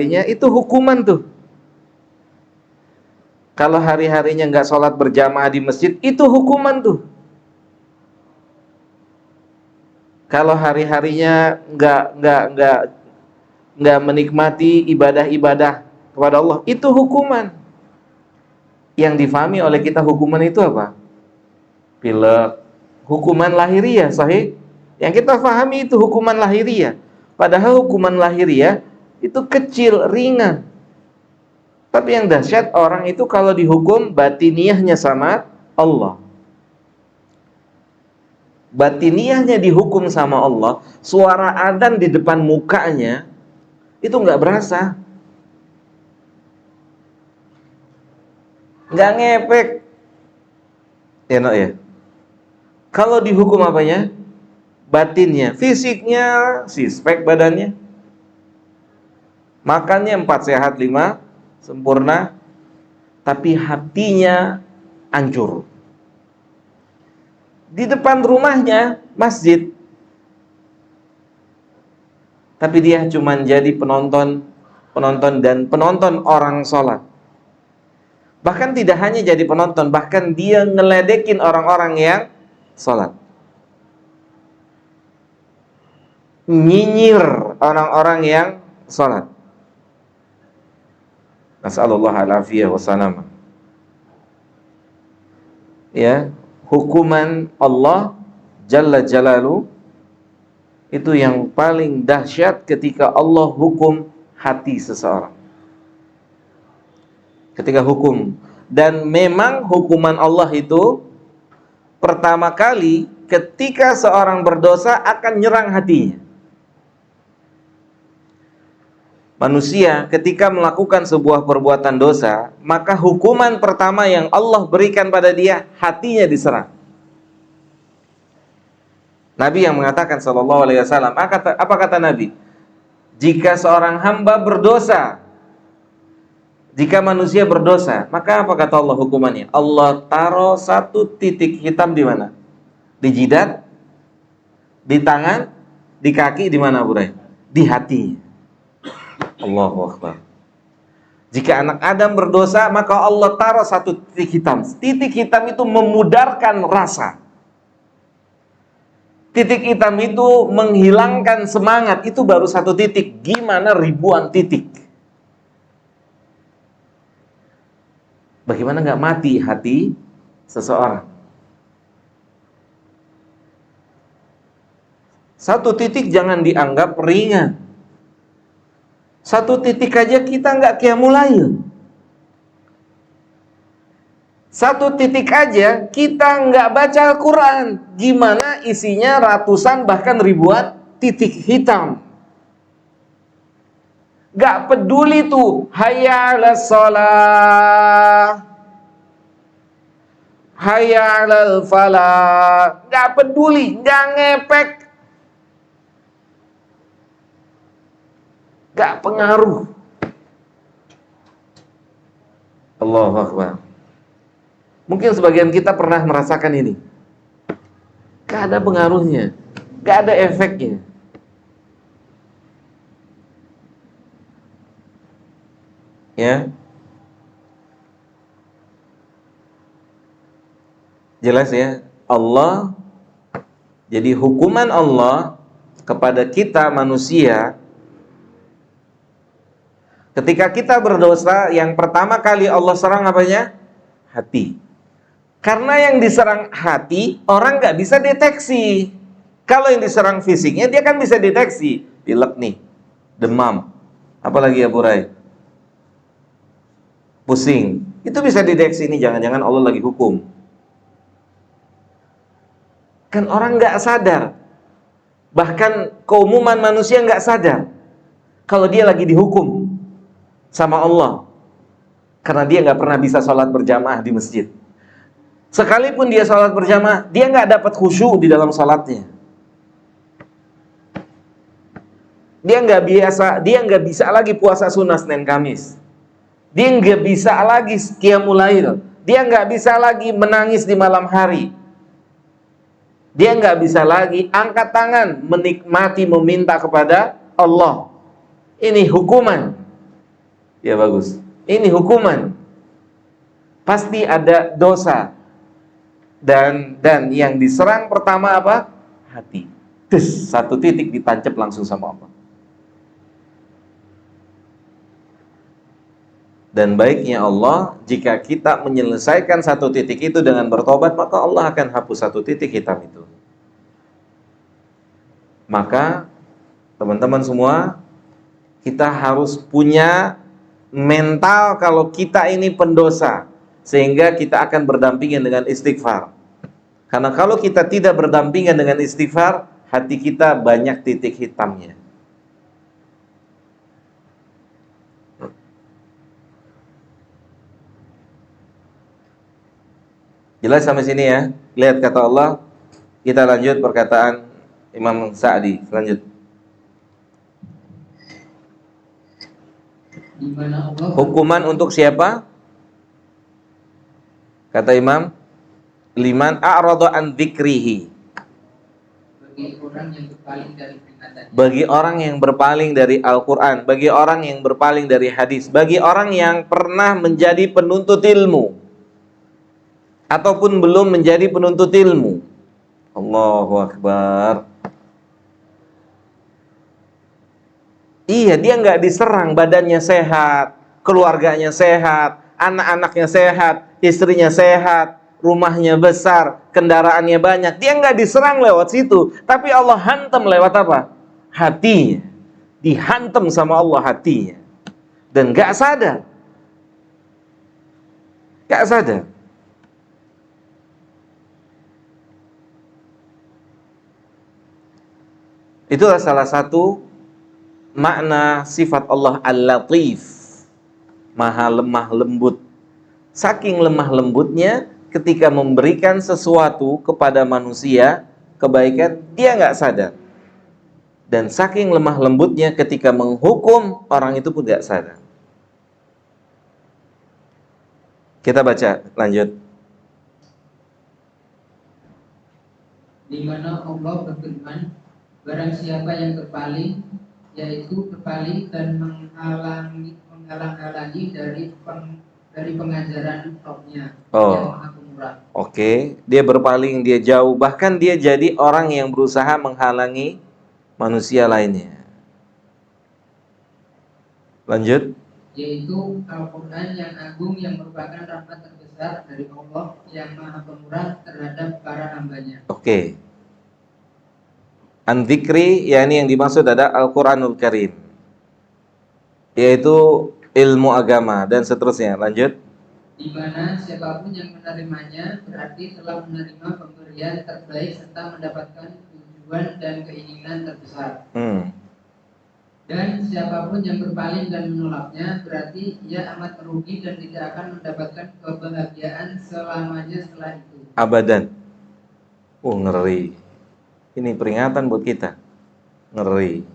itu hukuman tuh. Kalau hari-harinya nggak sholat berjamaah di masjid, itu hukuman tuh. Kalau hari-harinya nggak menikmati ibadah-ibadah kepada Allah, itu hukuman. Yang difahami oleh kita hukuman itu apa? Pilek, hukuman lahiriah, sahih? Yang kita pahami itu hukuman lahiriah. Padahal hukuman lahiriah itu kecil, ringan. Tapi yang dahsyat, orang itu kalau dihukum batiniahnya sama Allah. Batiniahnya dihukum sama Allah, suara adzan di depan mukanya itu nggak berasa, nggak ngepek, ya no ya. Kalau dihukum apanya? Batinnya, fisiknya sispek badannya, makannya 4 sehat 5 sempurna, tapi hatinya hancur. Di depan rumahnya masjid, tapi dia cuma jadi penonton dan penonton orang sholat. Bahkan tidak hanya jadi penonton, bahkan dia ngeledekin orang-orang yang sholat, nyinyir orang-orang yang sholat. Nasallallahu alaihi wasallam. Ya, hukuman Allah Jalla Jalalu itu yang paling dahsyat ketika Allah hukum hati seseorang. Ketika hukum, dan memang hukuman Allah itu pertama kali ketika seorang berdosa akan nyerang hatinya. Manusia ketika melakukan sebuah perbuatan dosa, maka hukuman pertama yang Allah berikan pada dia, hatinya diserang. Nabi yang mengatakan sallallahu alaihi wasallam, apa kata Nabi? Jika seorang hamba berdosa, jika manusia berdosa, maka apa kata Allah hukumannya? Allah taruh 1 titik hitam di mana? Di jidat, di tangan, di kaki, di mana, Burai? Di hati. Allahu Akbar. Jika anak Adam berdosa, maka Allah taruh 1 titik hitam. Titik hitam itu memudarkan rasa. Titik hitam itu menghilangkan semangat. Itu baru 1 titik. Gimana ribuan titik? Bagaimana nggak mati hati seseorang? 1 titik jangan dianggap ringan. 1 titik aja kita nggak qiyamul lail. 1 titik aja kita nggak baca Al-Quran. Gimana isinya ratusan bahkan ribuan titik hitam? Nggak peduli tuh hayya 'alas shalah, hayya 'alal falah, nggak peduli, nggak ngepek, nggak pengaruh. Allahu Akbar. Mungkin sebagian kita pernah merasakan ini. Gak ada pengaruhnya, gak ada efeknya. Ya, jelas ya. Allah, jadi hukuman Allah kepada kita manusia, ketika kita berdosa, yang pertama kali Allah serang apanya? Hati. Karena yang diserang hati, orang nggak bisa deteksi. Kalau yang diserang fisiknya, dia kan bisa deteksi. Pilek nih, demam, apalagi ya Burai, pusing. Itu bisa deteksi, ini jangan-jangan Allah lagi hukum. Kan orang nggak sadar. Bahkan keumuman manusia nggak sadar kalau dia lagi dihukum sama Allah, karena dia nggak pernah bisa sholat berjamaah di masjid. Sekalipun dia sholat berjamaah, dia nggak dapat khusyuk di dalam sholatnya. Dia nggak bisa lagi puasa sunnah Senin Kamis. Dia nggak bisa lagi qiyamul lail. Dia nggak bisa lagi menangis di malam hari. Dia nggak bisa lagi angkat tangan menikmati, meminta kepada Allah. Ini hukuman. Ya bagus. Ini hukuman. Pasti ada dosa. Dan yang diserang pertama apa? Hati. Des, satu titik ditancap langsung sama Allah. Dan baiknya Allah, jika kita menyelesaikan satu titik itu dengan bertobat, maka Allah akan hapus satu titik hitam itu. Maka teman-teman semua, kita harus punya mental kalau kita ini pendosa, sehingga kita akan berdampingan dengan istighfar. Karena kalau kita tidak berdampingan dengan istighfar, hati kita banyak titik hitamnya. Jelas sampai sini ya? Lihat kata Allah. Kita lanjut perkataan Imam Sa'di. Lanjut. Hukuman untuk siapa? Kata Imam, liman a'rada an dzikrihi. Bagi orang yang berpaling dari Al-Quran, bagi orang yang berpaling dari hadis, bagi orang yang pernah menjadi penuntut ilmu ataupun belum menjadi penuntut ilmu. Allahu Akbar. Iya, dia nggak diserang, badannya sehat, keluarganya sehat, anak-anaknya sehat, istrinya sehat, rumahnya besar, kendaraannya banyak. Dia nggak diserang lewat situ, tapi Allah hantam lewat apa? Hatinya. Dihantam sama Allah hatinya. Dan nggak sadar. Nggak sadar. Itulah salah satu makna sifat Allah Al-Latif, maha lemah lembut. Saking lemah lembutnya, ketika memberikan sesuatu kepada manusia, kebaikan, dia nggak sadar. Dan saking lemah lembutnya, ketika menghukum, orang itu pun nggak sadar. Kita baca, lanjut. Di mana Allah berfirman, barang siapa yang berpaling, yaitu berpaling dan menghalang-halangi dari pengajaran Rabb-Nya yang Maha Pemurah. Oke, dia berpaling, dia jauh, bahkan dia jadi orang yang berusaha menghalangi manusia lainnya. Lanjut. Yaitu Al-Quran yang agung yang merupakan rahmat terbesar dari Allah yang Maha Pemurah terhadap para hambanya. Oke. An-Dzikri, yakni yang dimaksud adalah Al-Quranul Karim, yaitu ilmu agama dan seterusnya. Lanjut. Di mana siapapun yang menerimanya berarti telah menerima pemberian terbaik serta mendapatkan tujuan dan keinginan terbesar. Dan siapapun yang berpaling dan menolaknya berarti ia amat merugi dan tidak akan mendapatkan kebahagiaan selamanya setelah itu. Abadan. Ngeri. Ini peringatan buat kita. Ngeri.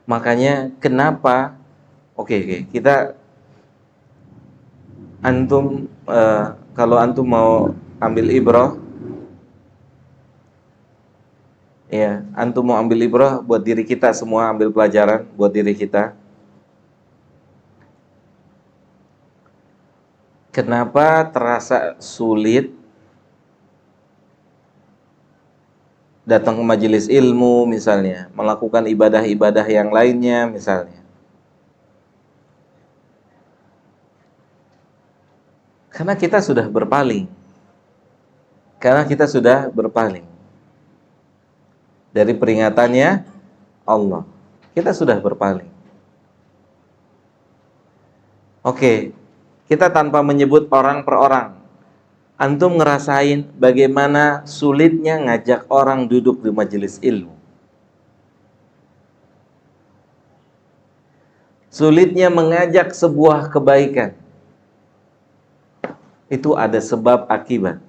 Makanya kenapa? Oke, kita antum kalau antum mau ambil ibrah, ya, antum mau ambil ibrah buat diri kita semua, ambil pelajaran buat diri kita. Kenapa terasa sulit datang ke majelis ilmu misalnya, melakukan ibadah-ibadah yang lainnya misalnya? Karena kita sudah berpaling. Dari peringatannya Allah. Kita sudah berpaling. Oke, kita tanpa menyebut orang per orang. Antum ngerasain bagaimana sulitnya ngajak orang duduk di majelis ilmu. Sulitnya mengajak sebuah kebaikan. Itu ada sebab akibat.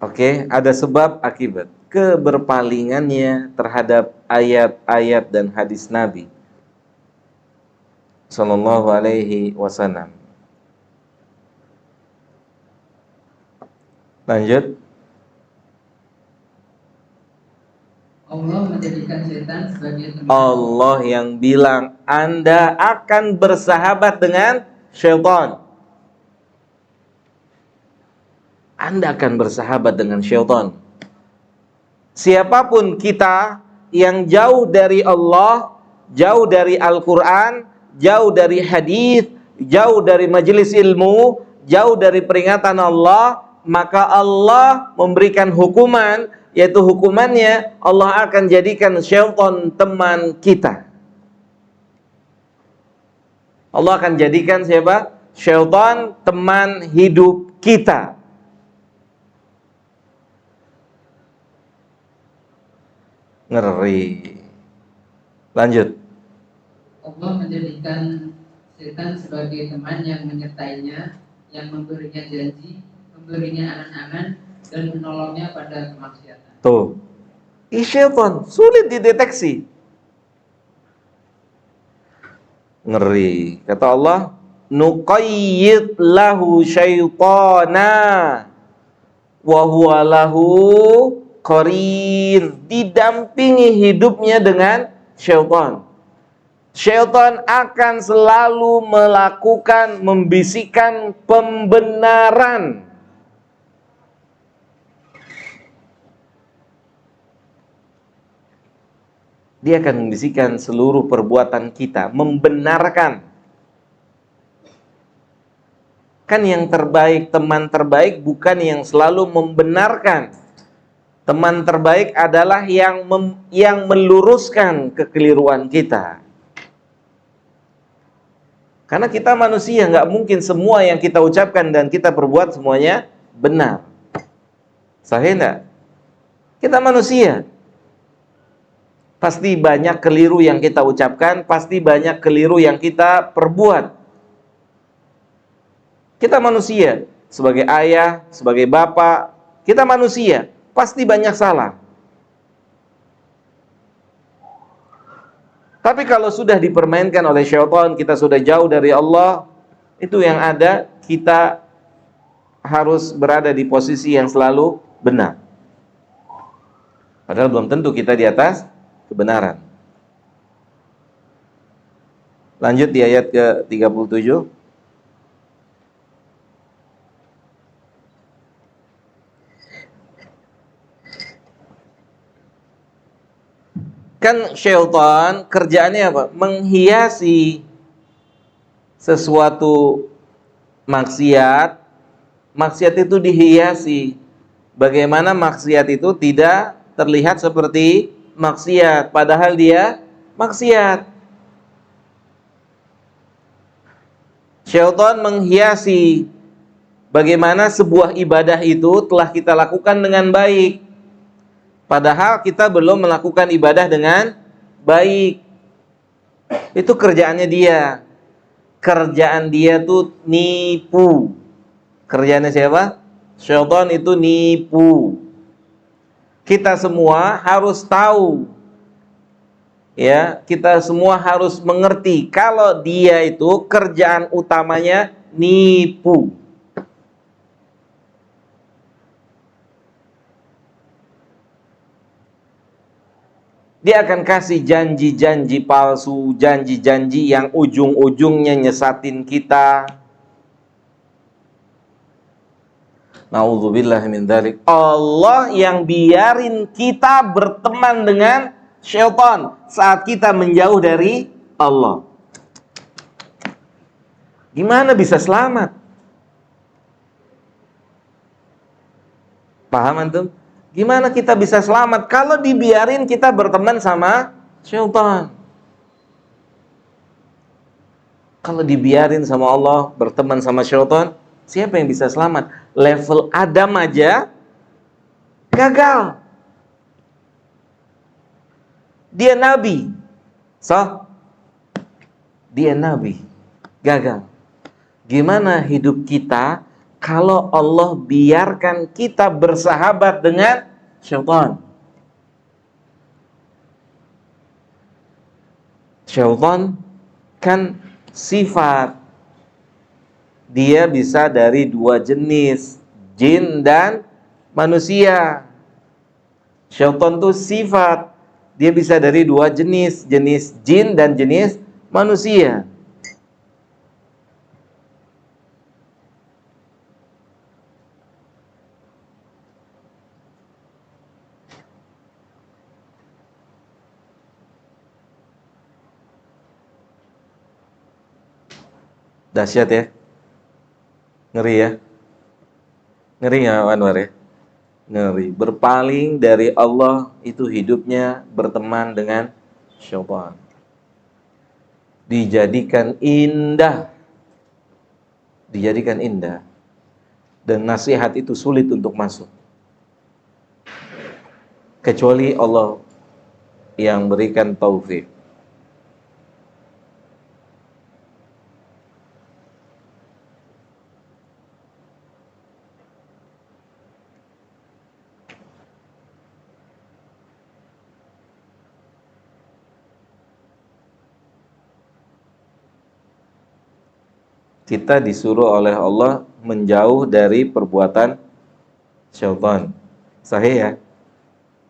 Oke, ada sebab akibat. Keberpalingannya terhadap ayat-ayat dan hadis Nabi Sallallahu alaihi wasallam. Lanjut. Allah menjadikan setan sebagai teman. Allah yang bilang Anda akan bersahabat dengan syaitan. Anda akan bersahabat dengan syaitan. Siapapun kita yang jauh dari Allah, jauh dari Al-Quran, jauh dari hadis, jauh dari majelis ilmu, jauh dari peringatan Allah, maka Allah memberikan hukuman, yaitu hukumannya Allah akan jadikan syaitan teman kita. Allah akan jadikan siapa? Syaitan teman hidup kita. Ngeri. Lanjut. Allah menjadikan setan sebagai teman yang menyertainya, yang memberinya janji, memberinya angan-angan, dan menolongnya pada kemaksiatan. Tuh. Syaitan sulit dideteksi. Ngeri. Kata Allah, nuqayyid lahu syaitana wa huwa lahu qarin. Didampingi hidupnya dengan syaitan. Syaitan akan selalu melakukan, membisikkan pembenaran. Dia akan membisikkan seluruh perbuatan kita, membenarkan. Kan yang terbaik, teman terbaik bukan yang selalu membenarkan. Teman terbaik adalah yang meluruskan kekeliruan kita. Karena kita manusia, nggak mungkin semua yang kita ucapkan dan kita perbuat semuanya benar. Sahih nggak? Kita manusia. Pasti banyak keliru yang kita ucapkan, pasti banyak keliru yang kita perbuat. Kita manusia, sebagai ayah, sebagai bapak, kita manusia, pasti banyak salah. Tapi kalau sudah dipermainkan oleh syaitan, kita sudah jauh dari Allah, itu yang ada, kita harus berada di posisi yang selalu benar. Padahal belum tentu kita di atas kebenaran. Lanjut di ayat ke-37. Kan syaitan kerjaannya apa? Menghiasi sesuatu maksiat. Maksiat itu dihiasi. Bagaimana maksiat itu tidak terlihat seperti maksiat, padahal dia maksiat. Syaitan menghiasi bagaimana sebuah ibadah itu telah kita lakukan dengan baik, padahal kita belum melakukan ibadah dengan baik. Itu kerjaannya dia. Kerjaan dia tuh nipu. Kerjaannya siapa? Syaitan itu nipu. Kita semua harus tahu, ya, kita semua harus mengerti kalau dia itu kerjaan utamanya nipu. Dia akan kasih janji-janji palsu, janji-janji yang ujung-ujungnya nyesatin kita. Na'udzubillah min dzalik. Allah yang biarin kita berteman dengan syaitan saat kita menjauh dari Allah. Gimana bisa selamat? Paham antum? Gimana kita bisa selamat kalau dibiarin kita berteman sama syaitan? Kalau dibiarin sama Allah berteman sama syaitan, siapa yang bisa selamat? Level Adam aja gagal. Dia nabi. Dia nabi. Gagal. Gimana hidup kita kalau Allah biarkan kita bersahabat dengan syaitan? Syaitan kan sifat. Dia bisa dari dua jenis, jin dan manusia. Syaitan itu sifat. Dia bisa dari dua jenis, jenis jin dan jenis manusia. Dahsyat ya. Ngeri ya. Ngeri nggak Anwar ya? Ngeri. Berpaling dari Allah itu hidupnya berteman dengan syaitan. Dijadikan indah. Dijadikan indah. Dan nasihat itu sulit untuk masuk. Kecuali Allah yang berikan taufik. Kita disuruh oleh Allah menjauh dari perbuatan syaitan. Sahih ya?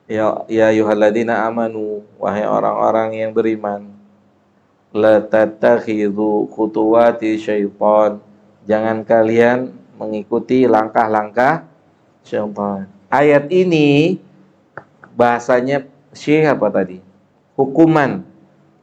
Ya ayyuhalladzina amanu, wahai orang-orang yang beriman, la tattakhidhu khutuwati syaitan. Jangan kalian mengikuti langkah-langkah syaitan. Ayat ini bahasanya Syekh apa tadi? Hukuman.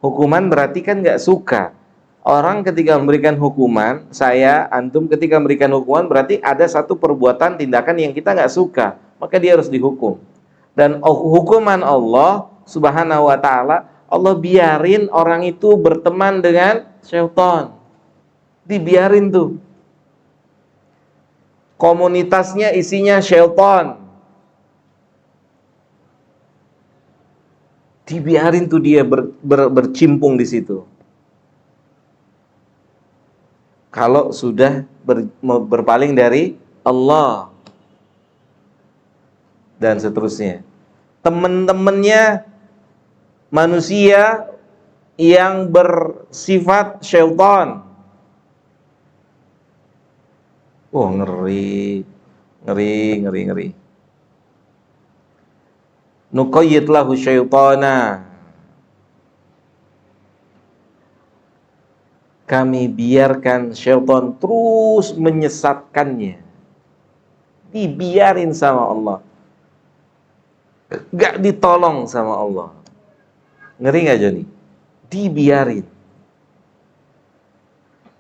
Hukuman berarti kan nggak suka. Orang ketika memberikan hukuman, saya, antum ketika memberikan hukuman berarti ada satu perbuatan, tindakan yang kita nggak suka, maka dia harus dihukum. Dan hukuman Allah Subhanahu wa ta'ala, Allah biarin orang itu berteman dengan syaitan. Dibiarin tuh. Komunitasnya isinya syaitan. Dibiarin tuh dia bercimpung di situ. Kalau sudah berpaling dari Allah dan seterusnya. Teman-temannya manusia yang bersifat syaitan. Oh, ngeri. Nuqayyid lahu syaitana. Kami biarkan syaitan terus menyesatkannya. Dibiarin sama Allah. Gak ditolong sama Allah. Ngeri gak Joni? Dibiarin.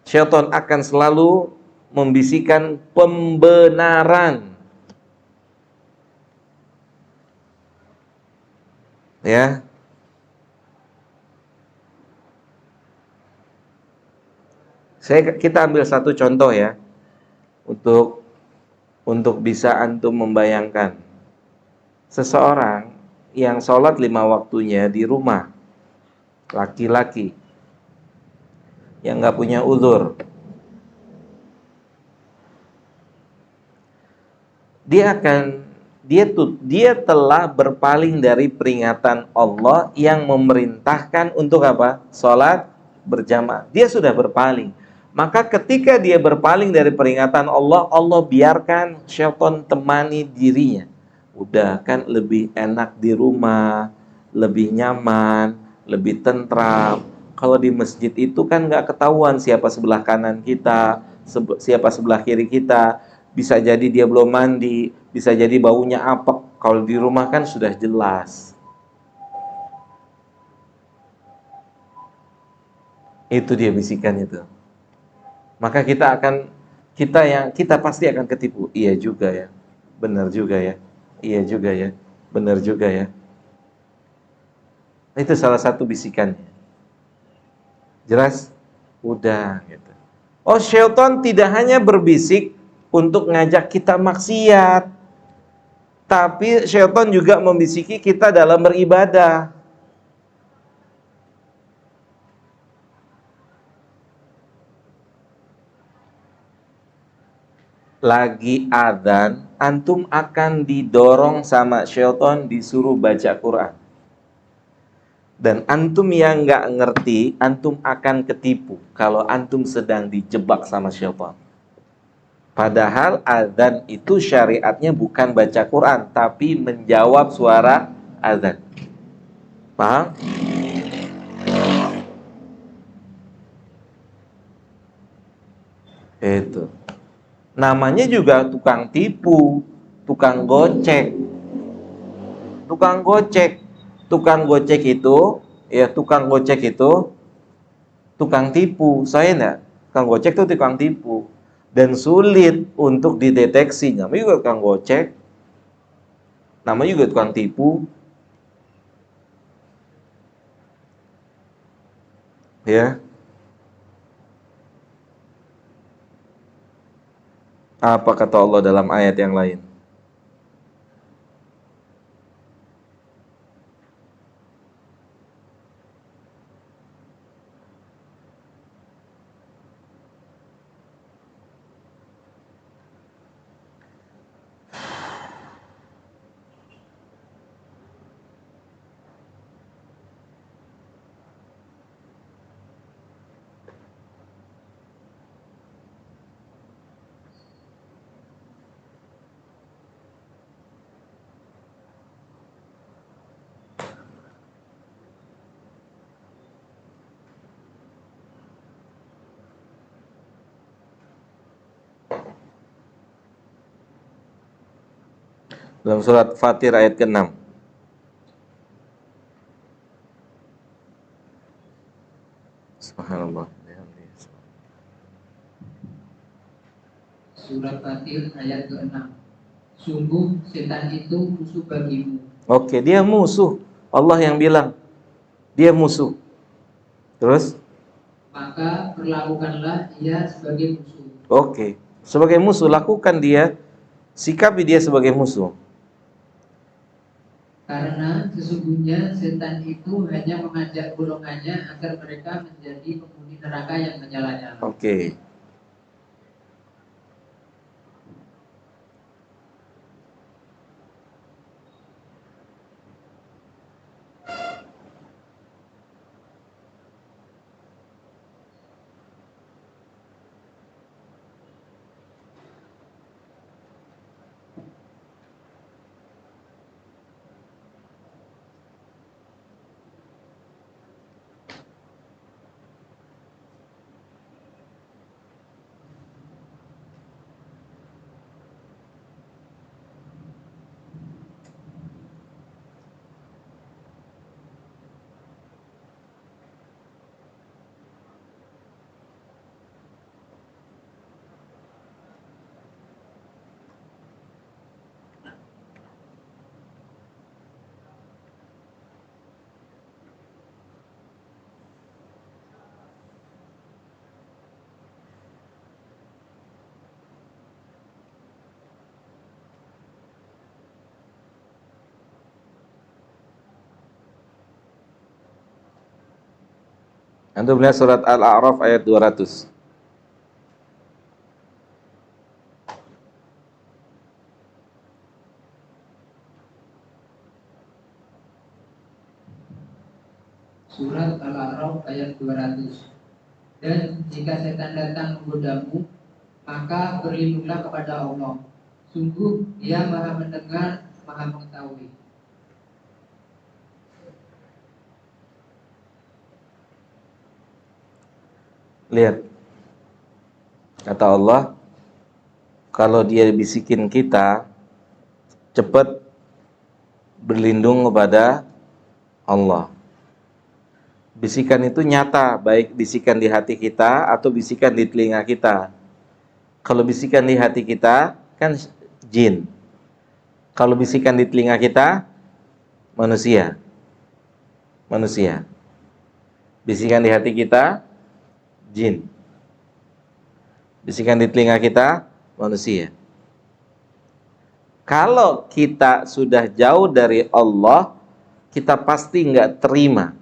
Syaitan akan selalu membisikkan pembenaran. Ya. Kita ambil satu contoh ya, untuk bisa antum membayangkan. Seseorang yang sholat 5 waktunya di rumah, laki-laki yang nggak punya uzur, dia telah berpaling dari peringatan Allah yang memerintahkan untuk apa? Sholat berjamaah. Dia sudah berpaling. Maka ketika dia berpaling dari peringatan Allah, Allah biarkan syaitan temani dirinya. Udah kan lebih enak di rumah, lebih nyaman, lebih tentram. Kalau di masjid itu kan nggak ketahuan siapa sebelah kanan kita, siapa sebelah kiri kita. Bisa jadi dia belum mandi, bisa jadi baunya apek. Kalau di rumah kan sudah jelas. Itu dia bisikan itu. Maka kita pasti akan ketipu. Iya juga ya, benar juga ya, iya juga ya, benar juga ya. Itu salah satu bisikannya. Jelas? Udah gitu. Oh, syaitan tidak hanya berbisik untuk ngajak kita maksiat, tapi syaitan juga membisiki kita dalam beribadah. Lagi adzan, antum akan didorong sama syaitan disuruh baca Quran. Dan antum yang nggak ngerti, antum akan ketipu kalau antum sedang dijebak sama syaitan. Padahal adzan itu syariatnya bukan baca Quran, tapi menjawab suara adzan. Paham? Itu. Namanya juga tukang tipu, tukang gocek. Tukang gocek. Tukang gocek itu, ya tukang gocek itu tukang tipu. Saya enggak, tukang gocek itu tukang tipu dan sulit untuk dideteksi. Namanya juga tukang gocek, namanya juga tukang tipu, ya. Apa kata Allah dalam ayat yang lain? Dalam surat Fatir ayat ke-6. Subhanallah. Surat Fatir ayat ke-6. Sungguh setan itu musuh bagimu. Oke, dia musuh. Allah yang bilang dia musuh. Terus? Maka perlakukanlah ia sebagai musuh. Oke, sebagai musuh lakukan dia, sikapi dia sebagai musuh. Karena sesungguhnya setan itu hanya mengajak golongannya agar mereka menjadi penghuni neraka yang menyala-nyala. Oke. Antum lihat surat Al-A'raf ayat 200. Surat Al-A'raf ayat 200. Dan jika setan datang menggodamu, maka berlindunglah kepada Allah. Sungguh Dia Maha mendengar, Maha mengetahui. Lihat. Kata Allah, kalau dia bisikin kita, cepat berlindung kepada Allah. Bisikan itu nyata, baik bisikan di hati kita atau bisikan di telinga kita. Kalau bisikan di hati kita, kan jin. Kalau bisikan di telinga kita, manusia. Manusia. Bisikan di hati kita, jin. Bisikan di telinga kita, manusia. Kalau kita sudah jauh dari Allah, kita pasti nggak terima.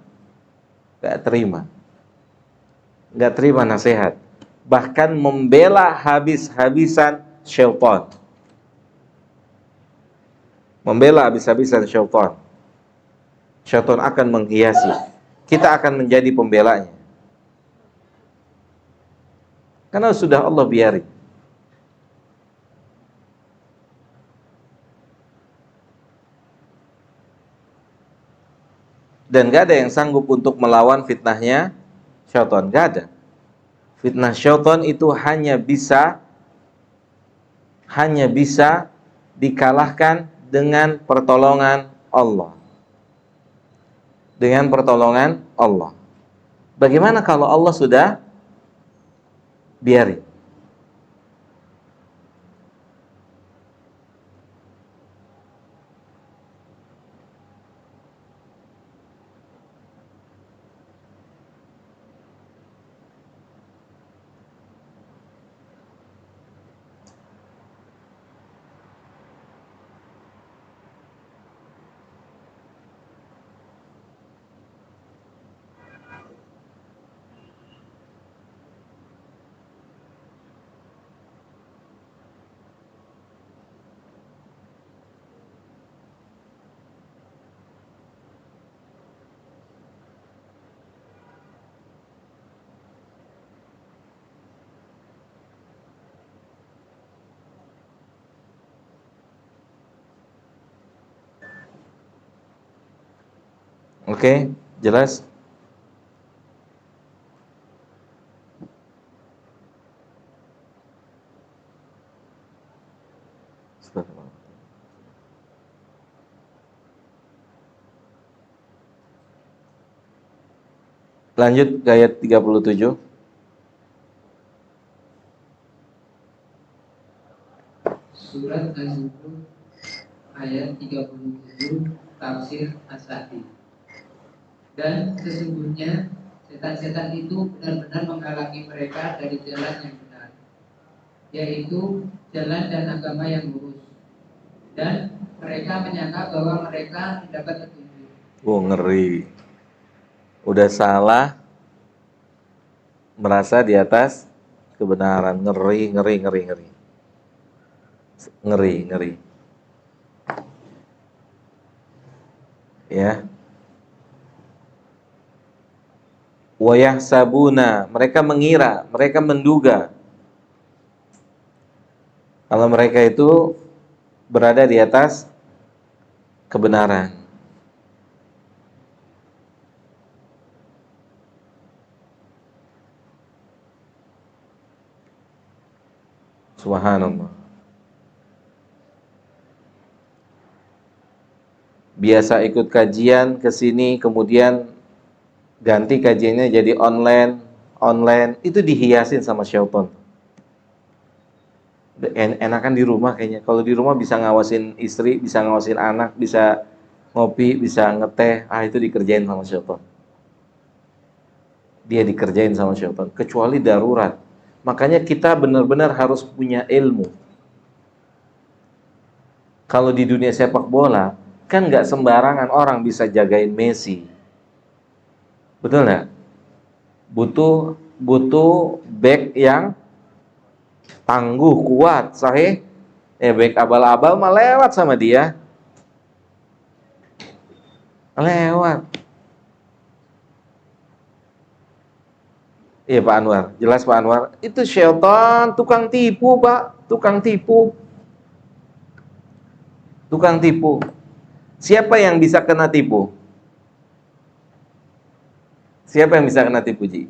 Nggak terima nasihat. Bahkan membela habis-habisan syaitan. Membela habis-habisan syaitan. Syaitan akan menghiasi. Kita akan menjadi pembelanya. Karena sudah Allah biarin. Dan gak ada yang sanggup untuk melawan fitnahnya syaitan. Gak ada. Fitnah syaitan itu hanya bisa dikalahkan dengan pertolongan Allah. Dengan pertolongan Allah. Bagaimana kalau Allah sudah biarin? Oke, jelas? Lanjut ke ayat 37. Surat Az-Zukhruf ayat 37, tafsir As-Sa'di. Dan sesungguhnya setan-setan itu benar-benar menghalangi mereka dari jalan yang benar, yaitu jalan dan agama yang lurus. Dan mereka menyangka bahwa mereka mendapat petunjuk. Oh, ngeri. Udah salah, merasa di atas kebenaran. Ngeri. Ngeri. Ya. Wa yahsabuna, mereka mengira, mereka menduga kalau mereka itu berada di atas kebenaran. Subhanallah. Biasa ikut kajian ke sini, kemudian ganti kajiannya jadi online, itu dihiasin sama syaitan. Enakan di rumah kayaknya. Kalau di rumah bisa ngawasin istri, bisa ngawasin anak, bisa ngopi, bisa ngeteh, itu dikerjain sama syaitan. Dia dikerjain sama syaitan, kecuali darurat. Makanya kita benar-benar harus punya ilmu. Kalau di dunia sepak bola, kan nggak sembarangan orang bisa jagain Messi. Betul nggak? Butuh back yang tangguh, kuat, sahih. Back abal-abal mah lewat sama dia. Lewat. Iya Pak Anwar, jelas Pak Anwar. Itu syaitan, tukang tipu Pak, tukang tipu. Siapa yang bisa kena tipu? Siapa yang bisa kena tipu, Ji?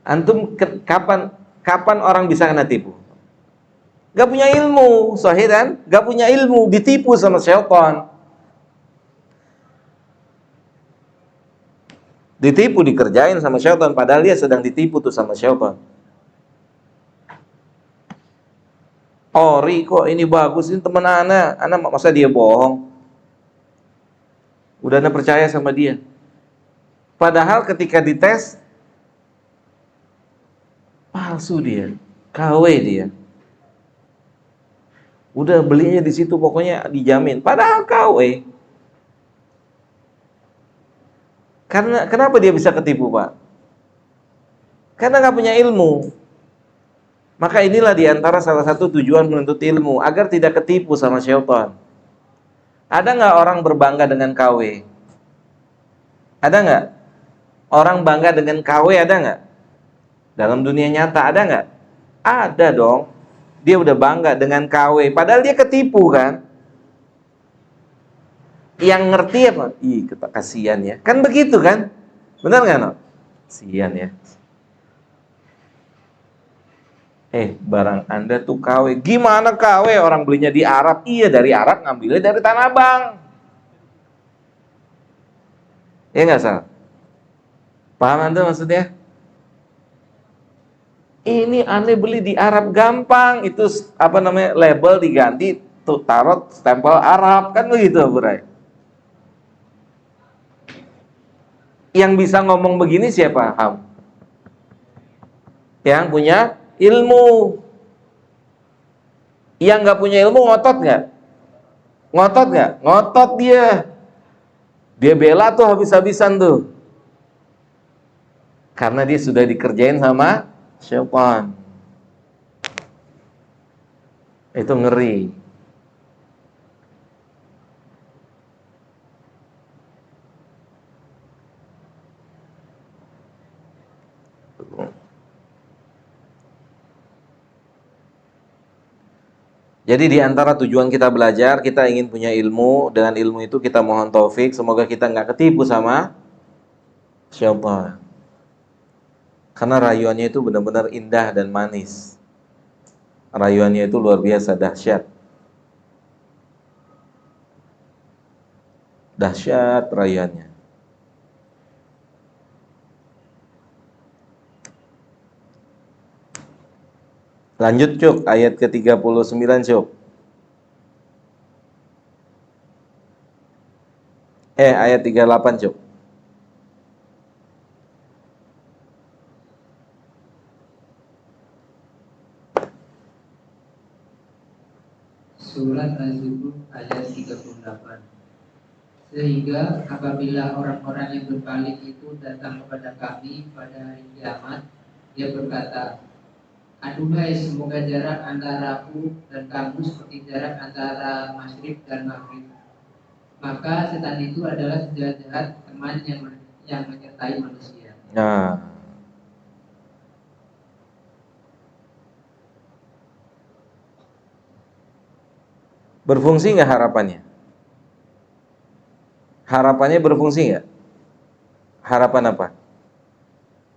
Antum kapan orang bisa kena tipu? Gak punya ilmu, sahih kan? Gak punya ilmu, ditipu sama syaitan. Ditipu, dikerjain sama syaitan, padahal dia sedang ditipu tuh sama syaitan. Ori kok ini bagus, ini teman anak masa dia bohong? Udah percaya sama dia. Padahal ketika dites palsu dia, KW dia. Udah belinya di situ pokoknya dijamin, padahal KW. Karena kenapa dia bisa ketipu, Pak? Karena nggak punya ilmu. Maka inilah diantara salah satu tujuan menuntut ilmu, agar tidak ketipu sama syaitan. Ada nggak orang berbangga dengan KW? Ada nggak? Orang bangga dengan KW ada nggak? Dalam dunia nyata ada nggak? Ada dong. Dia udah bangga dengan KW, padahal dia ketipu kan? Yang ngerti apa? Ih, kasihan ya. Kan begitu kan? Benar nggak, no? Kasihan ya. Barang Anda tuh KW. Gimana KW? Orang belinya di Arab. Iya, dari Arab, ngambilnya dari Tanah Abang. Iya nggak, Sal? Paham Anda maksudnya? Ini aneh beli di Arab gampang. Itu apa namanya? Label diganti, tuh taruh stempel Arab. Kan begitu, Burai. Yang bisa ngomong begini siapa? Ham? Yang punya ilmu. Yang nggak punya ilmu ngotot nggak? Ngotot nggak? Ngotot dia. Dia bela tuh habis-habisan tuh. Karena dia sudah dikerjain sama syaitan. Itu ngeri. Jadi di antara tujuan kita belajar, kita ingin punya ilmu. Dengan ilmu itu kita mohon taufik. Semoga kita nggak ketipu sama syaitan. Karena rayuannya itu benar-benar indah dan manis. Rayuannya itu luar biasa dahsyat. Dahsyat rayuannya. Lanjut Cuk, ayat ke-39 Cuk. Ayat 38 Cuk. Surat Az-Zukhruf ayat 38. Sehingga apabila orang-orang yang berpaling itu datang kepada kami pada hari kiamat, dia berkata, aduhai, semoga jarak antaraku dan kamu seperti jarak antara masyrik dan maghrib. Maka setan itu adalah sejahat-jahat teman yang menyertai manusia. Nah, berfungsi nggak harapannya? Harapannya berfungsi nggak? Harapan apa?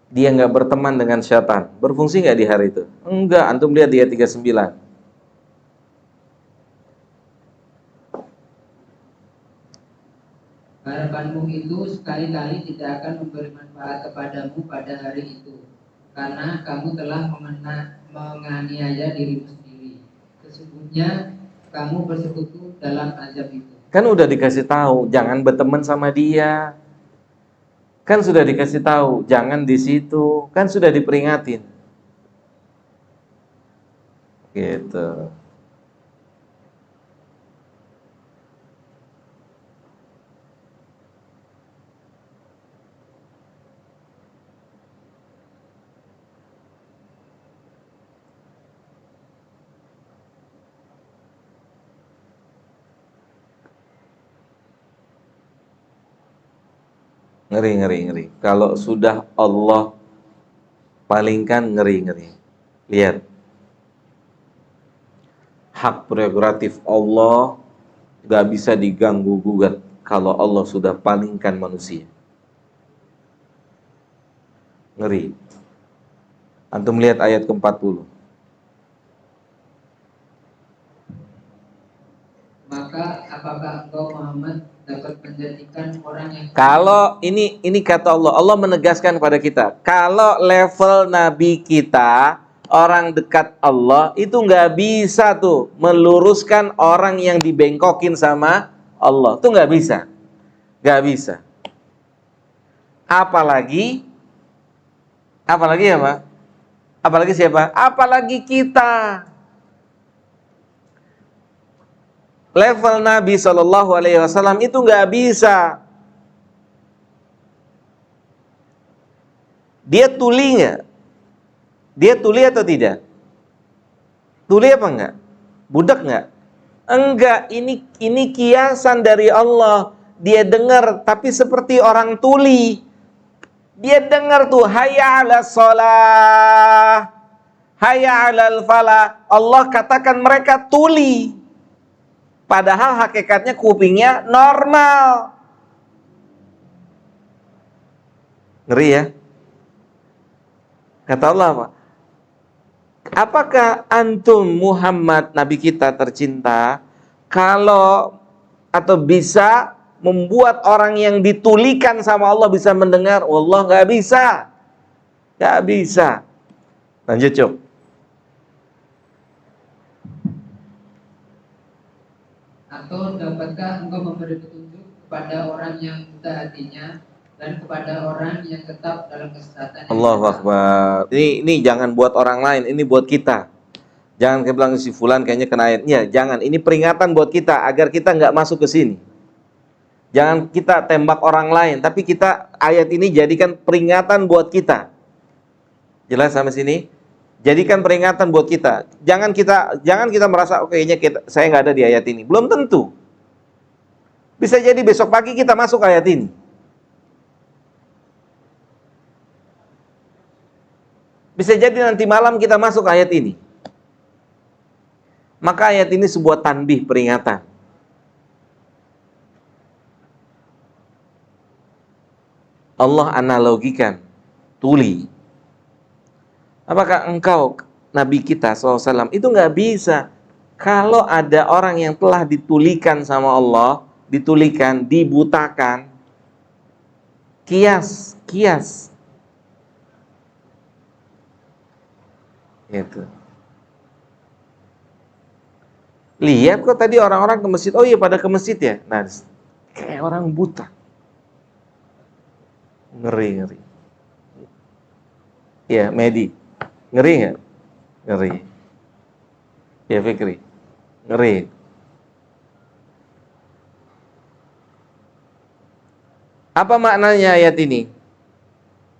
Dia nggak berteman dengan syaitan. Berfungsi nggak di hari itu? Enggak, antum lihat di ayat 39. Harapanmu itu sekali-kali tidak akan memberi manfaat kepadamu pada hari itu, karena kamu telah menganiaya dirimu sendiri. Sesungguhnya kamu bersekutu dalam azab itu. Kan udah dikasih tahu, jangan berteman sama dia. Kan sudah dikasih tahu, jangan di situ. Kan sudah diperingatin. Gitu. Ngeri. Kalau sudah Allah palingkan, ngeri. Lihat. Hak prerogatif Allah gak bisa diganggu gugat kalau Allah sudah palingkan manusia. Ngeri. Antum lihat ayat ke-40. Maka apakah engkau Muhammad dapat menjadikan orang yang Kalau ini kata Allah menegaskan pada kita, kalau level Nabi kita, orang dekat Allah, itu nggak bisa tuh meluruskan orang yang dibengkokin sama Allah, tuh nggak bisa. Apalagi apa? Apalagi siapa? Apalagi kita. Level Nabi Shallallahu Alaihi Wasallam itu nggak bisa. Dia tuli nggak? Dia tuli atau tidak? Tuli apa enggak? Budak nggak? Enggak. Ini kiasan dari Allah. Dia dengar, tapi seperti orang tuli. Dia dengar tuh, hayya 'alas shalah, hayya 'alal falah. Allah katakan mereka tuli. Padahal hakikatnya kupingnya normal. Ngeri ya. Kata Allah apa? Apakah antum Muhammad Nabi kita tercinta kalau atau bisa membuat orang yang ditulikan sama Allah bisa mendengar? Allah nggak bisa. Nggak bisa. Lanjut Cuk. Atau dapatkah engkau memberi petunjuk kepada orang yang buta hatinya dan kepada orang yang tetap dalam kesesatan yang Allahu nyata? Akbar. Ini jangan buat orang lain, ini buat kita. Jangan kita bilang si fulan kayaknya kena ayatnya. Jangan, ini peringatan buat kita agar kita nggak masuk ke sini. Jangan kita tembak orang lain, tapi kita ayat ini jadikan peringatan buat kita. Jelas sampai sini? Jadikan peringatan buat kita. Jangan kita merasa oke, kayaknya saya nggak ada di ayat ini. Belum tentu. Bisa jadi besok pagi kita masuk ayat ini. Bisa jadi nanti malam kita masuk ayat ini. Maka ayat ini sebuah tanbih, peringatan. Allah analogikan tuli. Apakah engkau, Nabi kita SAW, itu nggak bisa. Kalau ada orang yang telah ditulikan sama Allah, ditulikan, dibutakan, kias. Gitu. Lihat kok tadi orang-orang ke masjid, oh iya pada ke masjid ya. Nah, kayak orang buta. Ngeri. Ya, Medi. Ngeri nggak? Ngeri. Ya, Fikri. Ngeri. Apa maknanya ayat ini?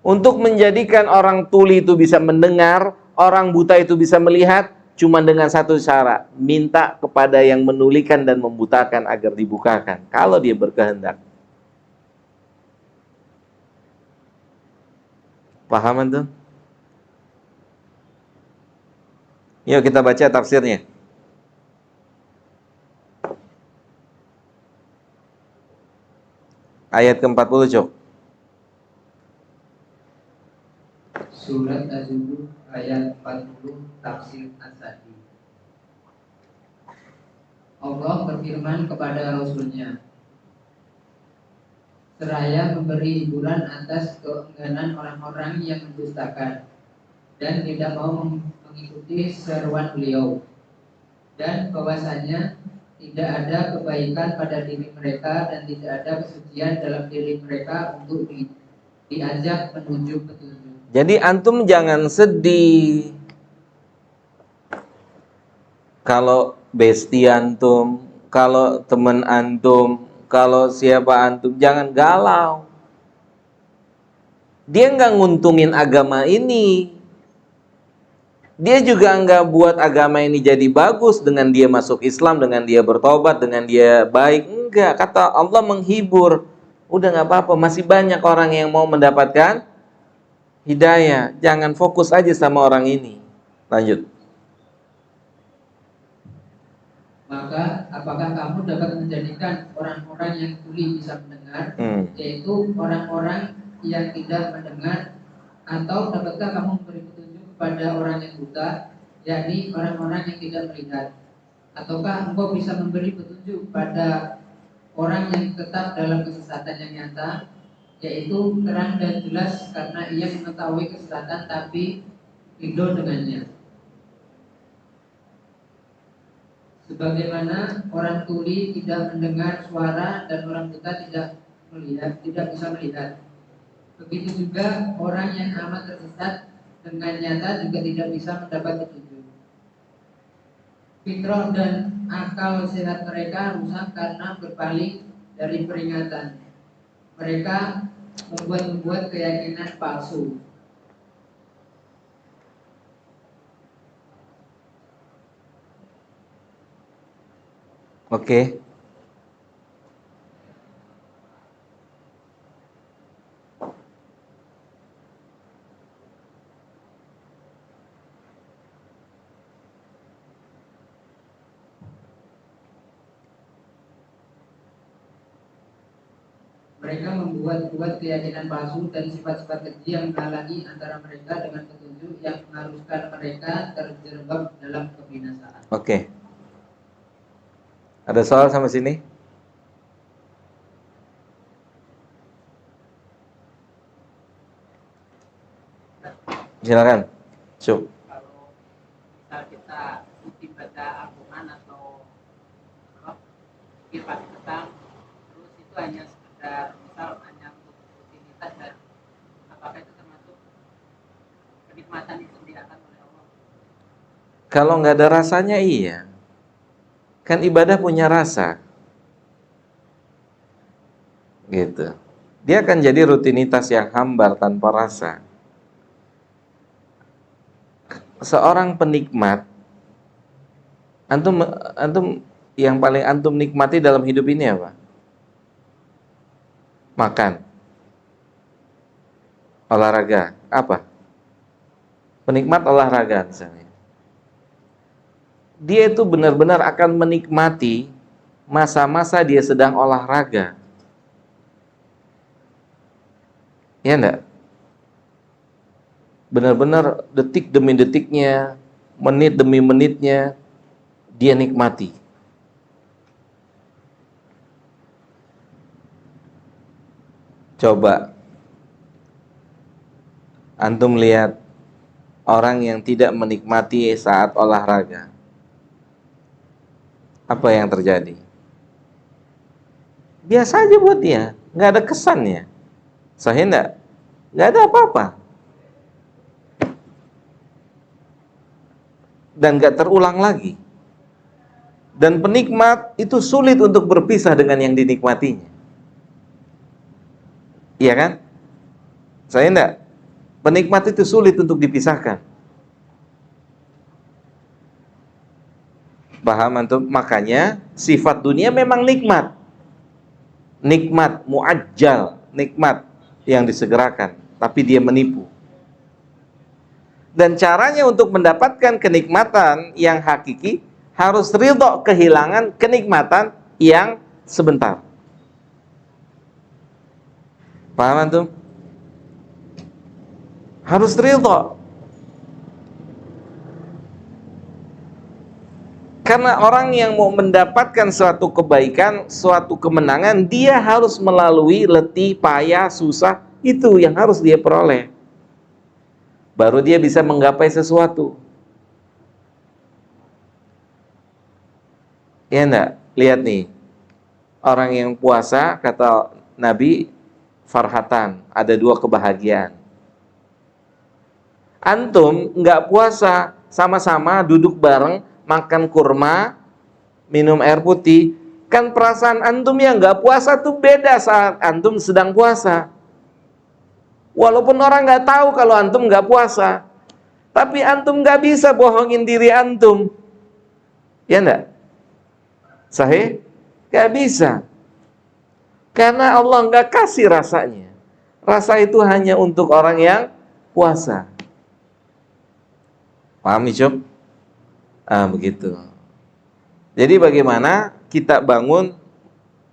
Untuk menjadikan orang tuli itu bisa mendengar, orang buta itu bisa melihat, cuma dengan satu cara, minta kepada yang menulikan dan membutakan agar dibukakan, kalau dia berkehendak. Paham tuh? Yuk kita baca tafsirnya. Ayat ke-40, Cok. Surat Az-Zukhruf ayat 40 tafsir As-Sadi. Allah berfirman kepada Rasulnya, seraya memberi hiburan atas keengganan orang-orang yang mendustakan dan tidak mau mengikuti seruan beliau, dan bahwasanya tidak ada kebaikan pada diri mereka dan tidak ada kesucian dalam diri mereka untuk diajak menuju petunjuk. Jadi antum jangan sedih kalau bestie antum, kalau teman antum, kalau siapa antum, jangan galau. Dia nggak nguntungin agama ini. Dia juga nggak buat agama ini jadi bagus dengan dia masuk Islam, dengan dia bertobat, dengan dia baik. Enggak, kata Allah menghibur. Udah nggak apa-apa, masih banyak orang yang mau mendapatkan hidayah. Jangan fokus aja sama orang ini. Lanjut. Maka apakah kamu dapat menjadikan orang-orang yang tuli bisa mendengar, yaitu orang-orang yang tidak mendengar, atau dapatkah kamu memberi petunjuk kepada orang yang buta, yakni orang-orang yang tidak melihat? Ataukah engkau bisa memberi petunjuk pada orang yang tetap dalam kesesatan yang nyata, yaitu terang dan jelas karena ia mengetahui kesesatan tapi ridho dengannya? Sebagaimana orang tuli tidak mendengar suara dan orang buta tidak bisa melihat. Begitu juga orang yang amat tersesat dengan nyata juga tidak bisa mendapat petunjuk. Fitrah dan akal sehat mereka rusak karena berpaling dari peringatan. Mereka membuat keyakinan palsu. Oke. Mereka membuat-buat keyakinan palsu dan sifat-sifat keji yang menghalangi antara mereka dengan petunjuk yang mengharuskan mereka terjerembab dalam kebinasaan. Oke. Ada soal sampai sini? Silakan. Cuk. Kalau misal kita rutin baca Al-Quran atau fikir petang, terus itu hanya sekedar misal hanya untuk rutinitas, dan apakah itu termasuk kenikmatan yang disediakan oleh Allah? Kalau nggak ada rasanya iya. Kan ibadah punya rasa. Gitu. Dia akan jadi rutinitas yang hambar tanpa rasa. Seorang penikmat, antum yang paling antum nikmati dalam hidup ini apa? Makan, olahraga, apa? Penikmat olahraga misalnya. Dia itu benar-benar akan menikmati masa-masa dia sedang olahraga. Ya enggak? Benar-benar detik demi detiknya, menit demi menitnya dia nikmati. Coba antum lihat orang yang tidak menikmati saat olahraga. Apa yang terjadi? Biasa aja buat dia, nggak ada kesannya. Sahih enggak? Nggak ada apa-apa. Dan gak terulang lagi. Dan penikmat itu sulit untuk berpisah dengan yang dinikmatinya. Iya kan? Saya enggak. Penikmat itu sulit untuk dipisahkan. Paham antum? Makanya sifat dunia memang nikmat. Nikmat muajjal, nikmat yang disegerakan, tapi dia menipu. Dan caranya untuk mendapatkan kenikmatan yang hakiki harus ridho kehilangan kenikmatan yang sebentar. Paham antum? Harus ridho. Karena orang yang mau mendapatkan suatu kebaikan, suatu kemenangan, dia harus melalui letih, payah, susah. Itu yang harus dia peroleh. Baru dia bisa menggapai sesuatu. Ya enggak? Lihat nih. Orang yang puasa, kata Nabi, farhatan. Ada 2 kebahagiaan. Antum enggak puasa, sama-sama duduk bareng, makan kurma, minum air putih. Kan perasaan antum yang enggak puasa tuh beda saat antum sedang puasa. Walaupun orang nggak tahu kalau antum nggak puasa, tapi antum nggak bisa bohongin diri antum, ya enggak? Sahih? Nggak bisa, karena Allah nggak kasih rasanya. Rasa itu hanya untuk orang yang puasa. Paham Icuk? Begitu. Jadi bagaimana kita bangun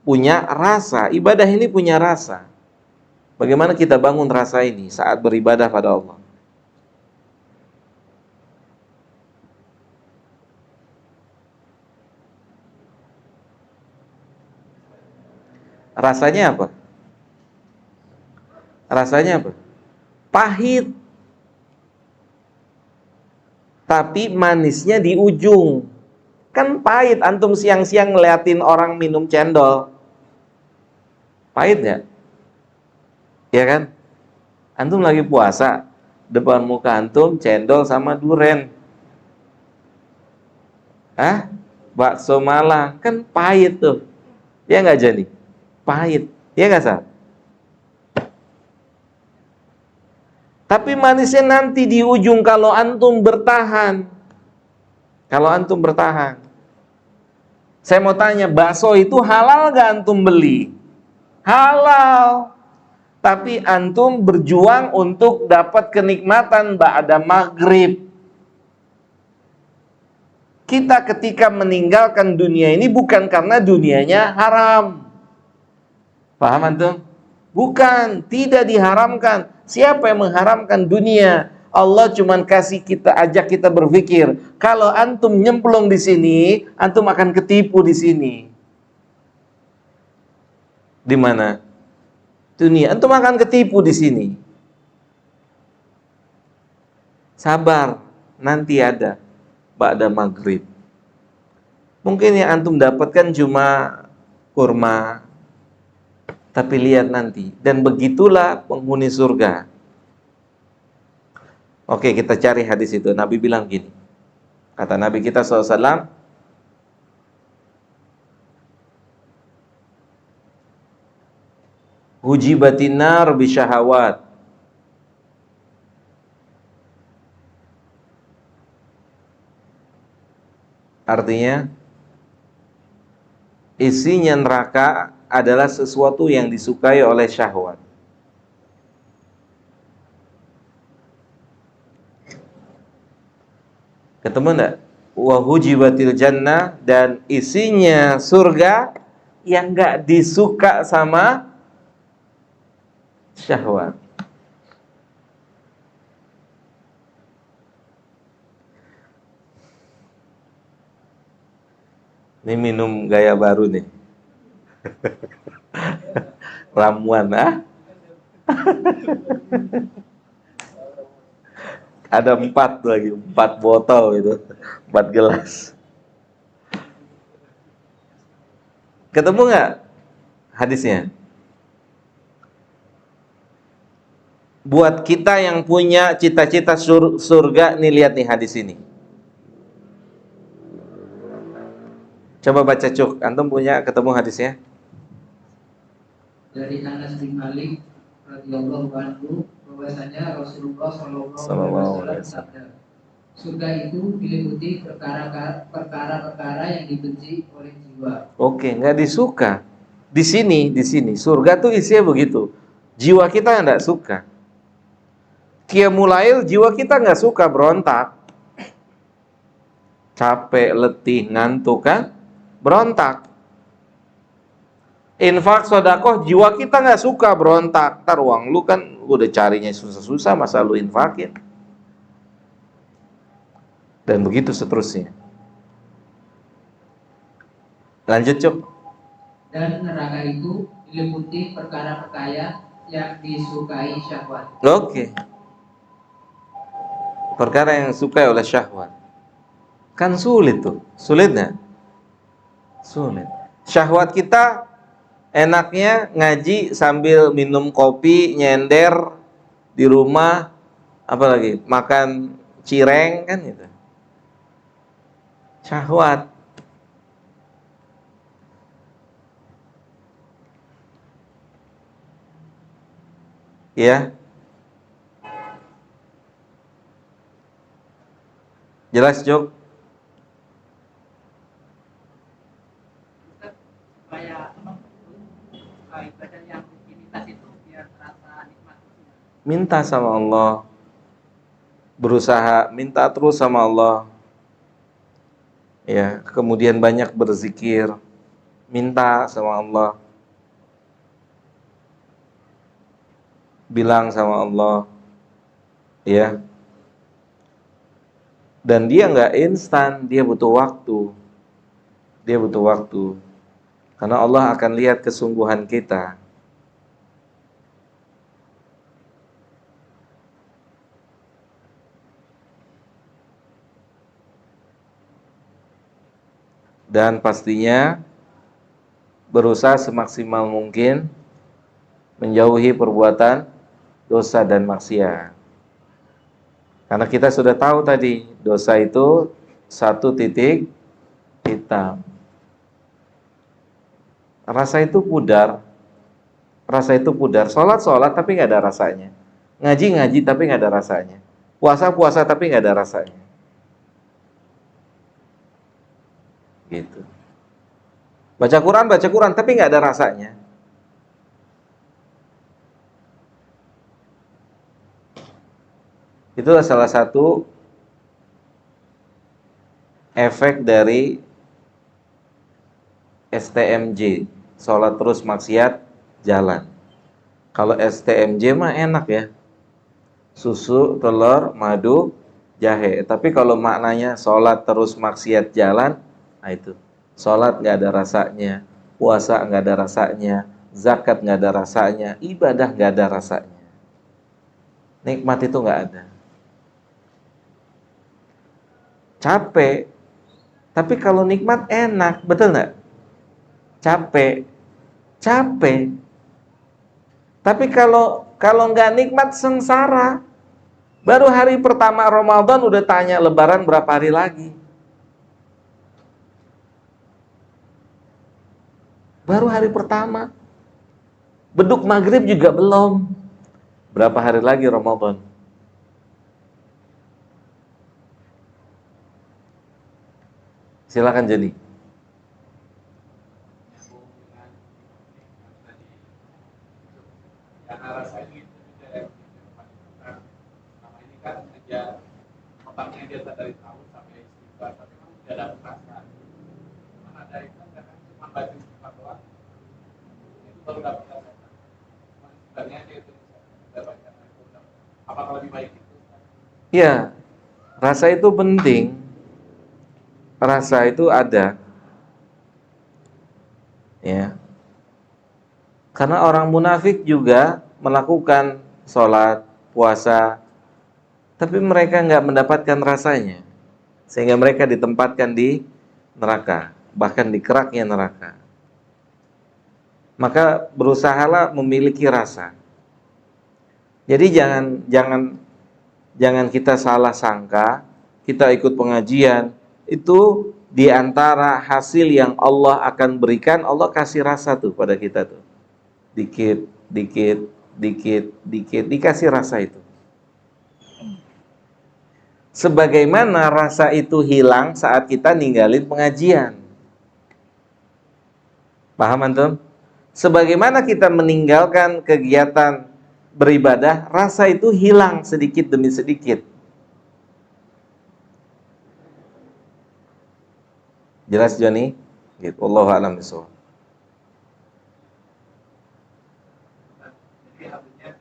punya rasa? Ibadah ini punya rasa. Bagaimana kita bangun rasa ini saat beribadah pada Allah? Rasanya apa? Rasanya apa? Pahit. Tapi manisnya di ujung. Kan pahit, antum siang-siang ngeliatin orang minum cendol. Pahit ya? Ya kan? Antum lagi puasa, depan muka antum cendol sama duren. Bakso Malang, kan pahit tuh. Ya nggak jadi? Pahit. Ya nggak Sal? Tapi manisnya nanti di ujung kalau antum bertahan. Kalau antum bertahan. Saya mau tanya, bakso itu halal nggak antum beli? Halal. Tapi antum berjuang untuk dapat kenikmatan ba'da maghrib. Kita ketika meninggalkan dunia ini bukan karena dunianya haram. Paham antum? Bukan, tidak diharamkan. Siapa yang mengharamkan dunia? Allah cuman kasih kita, ajak kita berpikir. Kalau antum nyemplung di sini, antum akan ketipu di sini. Di mana? Dunia. Antum akan ketipu di sini. Sabar, nanti ada ba'da maghrib. Mungkin yang antum dapatkan cuma kurma, tapi lihat nanti. Dan begitulah penghuni surga. Oke, kita cari hadis itu. Nabi bilang gini. Kata Nabi kita SAW, hujibatin nar bisyahawat. Artinya, isinya neraka adalah sesuatu yang disukai oleh syahwat. Ketemu enggak? Wa hujibatil jannah, dan isinya surga yang enggak disuka sama syahwat. Ini minum gaya baru nih. Ramuan, Ada 4 lagi, 4 botol itu, 4 gelas. Ketemu nggak hadisnya? Buat kita yang punya cita-cita surga, nih lihat nih hadis ini. Coba baca Cuk, antum punya ketemu hadisnya? Dari Anas bin Malik radhiyallahu anhu bahwasanya Rasulullah sallallahu alaihi wasallam bersabda, surga itu diliputi perkara-perkara yang dibenci oleh jiwa. Oke, nggak disuka. Di sini surga tuh isinya begitu. Jiwa kita nggak suka. Qiyamul jiwa kita nggak suka, berontak. Capek, letih, ngantuk kan? Berontak. Infak, sodakoh, jiwa kita nggak suka, berontak. Ntar uang lu kan udah carinya susah-susah, masa lu infakin. Dan begitu seterusnya. Lanjut Cuk. Dan neraka itu diliputi perkara-perkara yang disukai syahwat. Oke. Perkara yang disukai oleh syahwat. Kan sulit tuh. Sulit nggak? Sulit. Syahwat kita enaknya ngaji sambil minum kopi, nyender di rumah, apalagi makan cireng kan gitu. Syahwat. Ya. Jelas, Jok? Supaya ibadah yang rutinitas itu biar terasa nikmat. Minta sama Allah. Berusaha minta terus sama Allah. Ya, kemudian banyak berzikir. Minta sama Allah. Bilang sama Allah. Ya. Dan dia nggak instan, dia butuh waktu. Dia butuh waktu. Karena Allah akan lihat kesungguhan kita. Dan pastinya berusaha semaksimal mungkin menjauhi perbuatan dosa dan maksiat. Karena kita sudah tahu tadi, dosa itu 1 titik hitam. Rasa itu pudar. Rasa itu pudar. Sholat tapi nggak ada rasanya. Ngaji tapi nggak ada rasanya. Puasa tapi nggak ada rasanya. Gitu. Baca Quran tapi nggak ada rasanya. Itulah salah satu efek dari STMJ, sholat terus maksiat jalan. Kalau STMJ mah enak ya. Susu, telur, madu, jahe. Tapi kalau maknanya sholat terus maksiat jalan, nah itu. Sholat nggak ada rasanya, puasa nggak ada rasanya, zakat nggak ada rasanya, ibadah nggak ada rasanya. Nikmat itu nggak ada. Capek. Tapi kalau nikmat enak, betul nggak? Capek, capek. Tapi kalau nggak nikmat sengsara. Baru hari pertama Ramadan udah tanya Lebaran berapa hari lagi. Baru hari pertama. Beduk maghrib juga belum. Berapa hari lagi Ramadan? Silakan jadi. Nyambung dengan yang tadi karena rasanya itu juga yang kita selama ini kan aja otaknya dia dari tahun sampai istighfar tapi memang tidak ada perasaan. Mana ada itu kan cuma baca istighfar doang itu baru dapat rasa. Sebenarnya dia itu bisa baca itu apakah lebih baik itu? Ya, rasa itu penting. Rasa itu ada. Ya. Karena orang munafik juga melakukan sholat, puasa, tapi mereka nggak mendapatkan rasanya, sehingga mereka ditempatkan di neraka, bahkan di keraknya neraka. Maka berusahalah memiliki rasa. Jadi jangan kita salah sangka, kita ikut pengajian itu di antara hasil yang Allah akan berikan, Allah kasih rasa tuh pada kita tuh. Dikit, dikit, dikit, dikit, dikasih rasa itu. Sebagaimana rasa itu hilang saat kita ninggalin pengajian. Paham antum? Sebagaimana kita meninggalkan kegiatan beribadah, rasa itu hilang sedikit demi sedikit. Jelas Joni? Gitu. Wallahu a'lam bishawab. Jadi artinya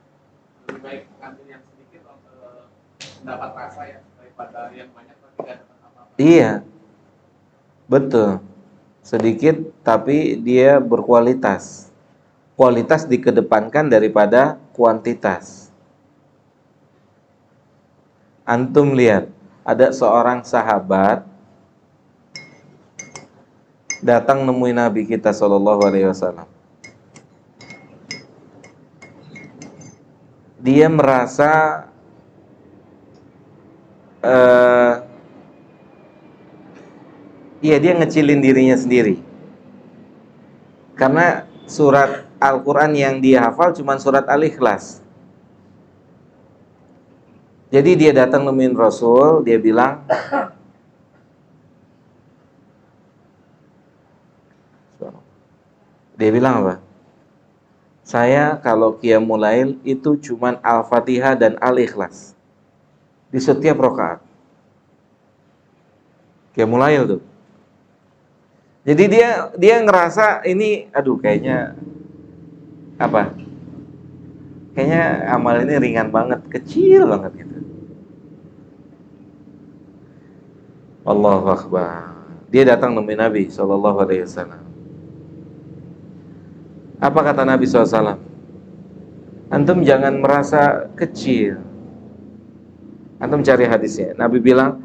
lebih baik mengambil yang sedikit untuk mendapat rasa ya daripada yang banyak tapi tidak dapat apa-apa. Iya, betul. Sedikit tapi dia berkualitas. Kualitas dikedepankan daripada kuantitas. Antum lihat, ada seorang sahabat datang nemuin Nabi kita SAW. Dia merasa dia ngecilin dirinya sendiri. Karena surat Al-Quran yang dia hafal cuma surat Al-Ikhlas. Jadi dia datang nemuin Rasul, dia bilang, apa? Saya kalau Qiyamul Lail itu cuma Al-Fatihah dan Al-Ikhlas di setiap rakaat. Qiyamul Lail tuh. Jadi dia ngerasa ini, aduh kayaknya apa? Kayaknya amal ini ringan banget, kecil banget gitu. Allahu Akbar. Dia datang nemuin Nabi SAW. Apa kata Nabi SAW? Antum jangan merasa kecil. Antum cari hadisnya. Nabi bilang,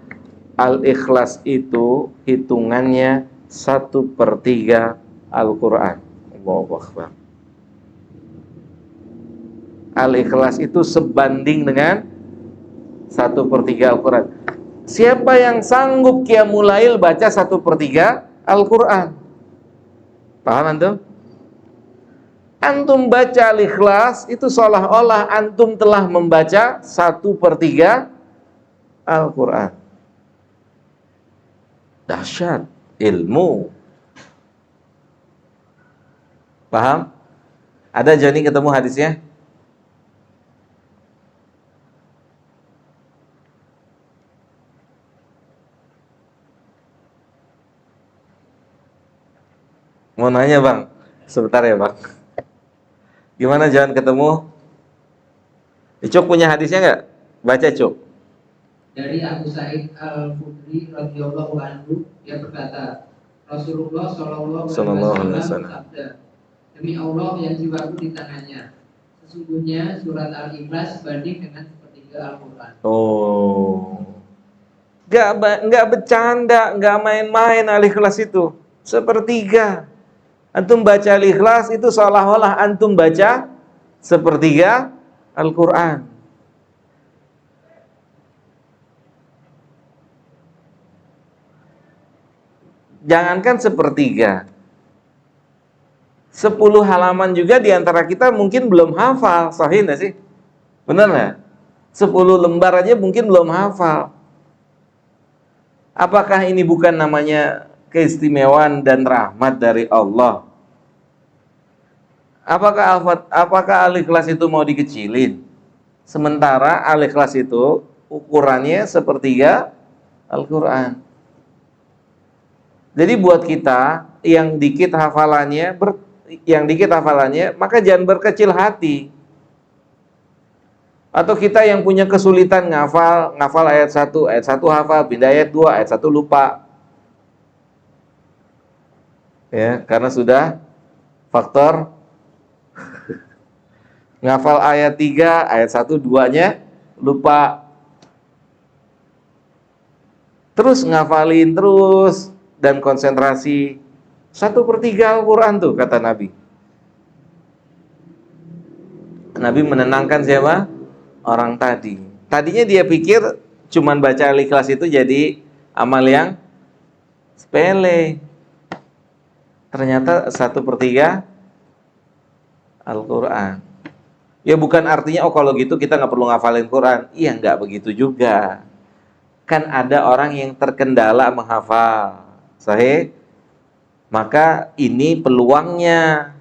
Al-Ikhlas itu hitungannya 1/3 Al-Quran. Allahu Akbar. Al-Ikhlas itu sebanding dengan 1/3 Al-Quran. Siapa yang sanggup Qiyamul Lail baca 1/3 Al-Quran? Paham antum? Antum baca Al-Ikhlas itu seolah-olah antum telah membaca 1/3 Al-Quran. Dahsyat ilmu. Paham? Ada Joni ketemu hadisnya? Mau nanya bang? Sebentar ya bang. Gimana jangan ketemu? Cuk punya hadisnya nggak? Baca Cuk. Dari Abu Sa'id Al-Khudri radhiyallahu anhu, dia berkata, Rasulullah Shallallahu alaihi wasallam bersabda, demi Allah yang jiwaku di tangannya, sesungguhnya surat Al-Ikhlas sebanding dengan sepertiga Al-Quran. Oh, nggak bercanda, nggak main-main Al-Ikhlas itu. Sepertiga. Antum baca Al-Ikhlas itu seolah-olah antum baca sepertiga Al-Quran. Jangankan sepertiga, 10 halaman juga diantara kita mungkin belum hafal. Sahih nggak sih? Benar nggak? 10 lembar aja mungkin belum hafal. Apakah ini bukan namanya keistimewaan dan rahmat dari Allah? Apakah Al-Ikhlas itu mau dikecilin? Sementara Al-Ikhlas itu ukurannya sepertiga Al-Quran. Jadi buat kita yang dikit hafalannya, maka jangan berkecil hati. Atau kita yang punya kesulitan ngafal ayat 1 hafal, pindah ayat 2, ayat 1 lupa. Ya, karena sudah faktor ngafal ayat 3, ayat 1, 2-nya lupa. Terus ngafalin terus dan konsentrasi 1/3 Al-Quran tuh kata Nabi. Nabi menenangkan siapa? Orang tadi. Tadinya dia pikir cuman baca Al-Ikhlas itu jadi amal yang sepele. Ternyata 1/3 Al-Quran. Ya bukan artinya kalau gitu kita nggak perlu ngafalin Quran. Iya, nggak begitu juga. Kan ada orang yang terkendala menghafal. Sahih? Maka ini peluangnya.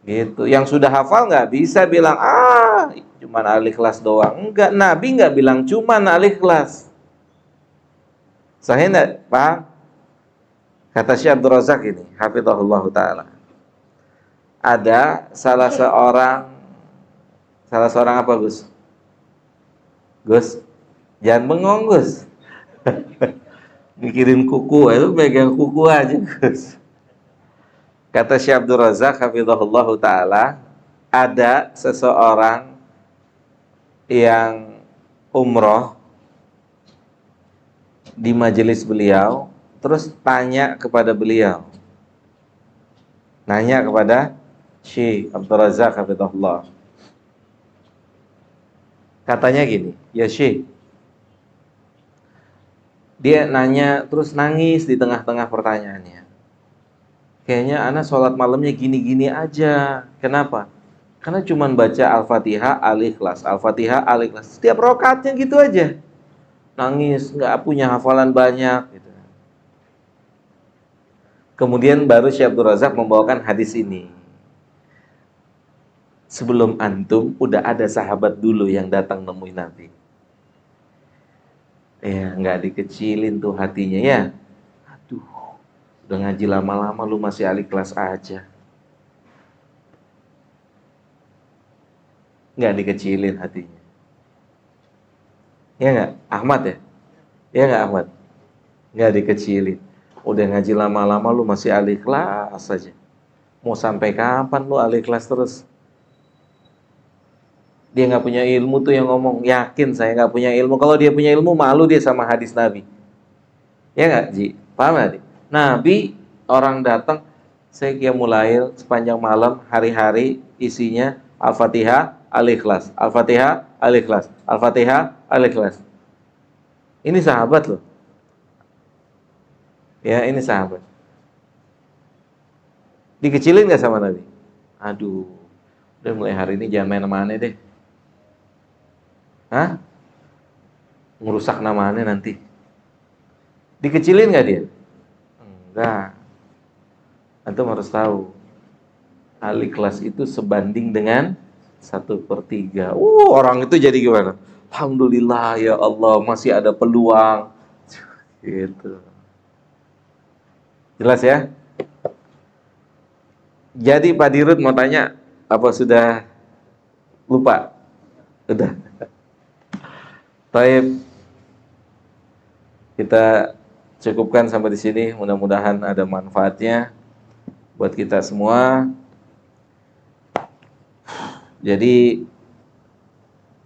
Gitu. Yang sudah hafal nggak bisa bilang cuman Al-Ikhlas doang. Enggak, Nabi nggak bilang cuman Al-Ikhlas. Sahih nggak, Pak? Kata Syekh Abdul Razak ini, hafizahullah taala. Ada salah seorang apa, Gus? Gus, jangan bengong, Gus. Mikirin kuku, itu pegang kuku aja, Gus. Kata Syekh Abdul Razak hafizahullah taala, ada seseorang yang umroh di majelis beliau, terus tanya kepada beliau. Nanya kepada Syekh Abdul Razak hafizahullah. Katanya gini, ya Syekh, dia nanya terus nangis di tengah-tengah pertanyaannya. Kayaknya anak sholat malamnya gini-gini aja. Kenapa? Karena cuman baca Al-Fatihah, Al-Ikhlas, Al-Fatihah, Al-Ikhlas. Setiap rakaatnya gitu aja. Nangis, nggak punya hafalan banyak. Gitu. Kemudian baru Syekh Abdul Razak membawakan hadis ini. Sebelum antum, udah ada sahabat dulu yang datang nemuin Nabi. Ya, nggak dikecilin tuh hatinya ya. Aduh, udah ngaji lama-lama lu masih Al-Ikhlas aja. Nggak dikecilin hatinya. Ya nggak? Ahmad ya? Ya nggak Ahmad? Nggak dikecilin. Udah ngaji lama-lama lu masih Al-Ikhlas saja. Mau sampai kapan lu Al-Ikhlas terus? Dia nggak punya ilmu tuh yang ngomong, yakin saya nggak punya ilmu. Kalau dia punya ilmu, malu dia sama hadis Nabi. Ya nggak, Ji? Paham nggak? Nabi, orang datang, saya qiyamul lail sepanjang malam, hari-hari isinya Al-Fatihah, Al-Ikhlas, Al-Fatihah, Al-Ikhlas, Al-Fatihah, Al-Ikhlas. Ini sahabat loh. Ya, ini sahabat. Dikecilin nggak sama Nabi? Aduh, udah mulai hari ini jangan main sama aneh deh. Hah? Ngerusak nama aneh nanti. Dikecilin nggak dia? Enggak. Antum harus tahu, Al-Ikhlas itu sebanding dengan 1/3. Orang itu jadi gimana? Alhamdulillah ya Allah, masih ada peluang. Gitu. Jelas ya? Jadi Pak Dirut mau tanya, apa sudah lupa? Sudah. Baik, kita cukupkan sampai di sini. Mudah-mudahan ada manfaatnya buat kita semua. Jadi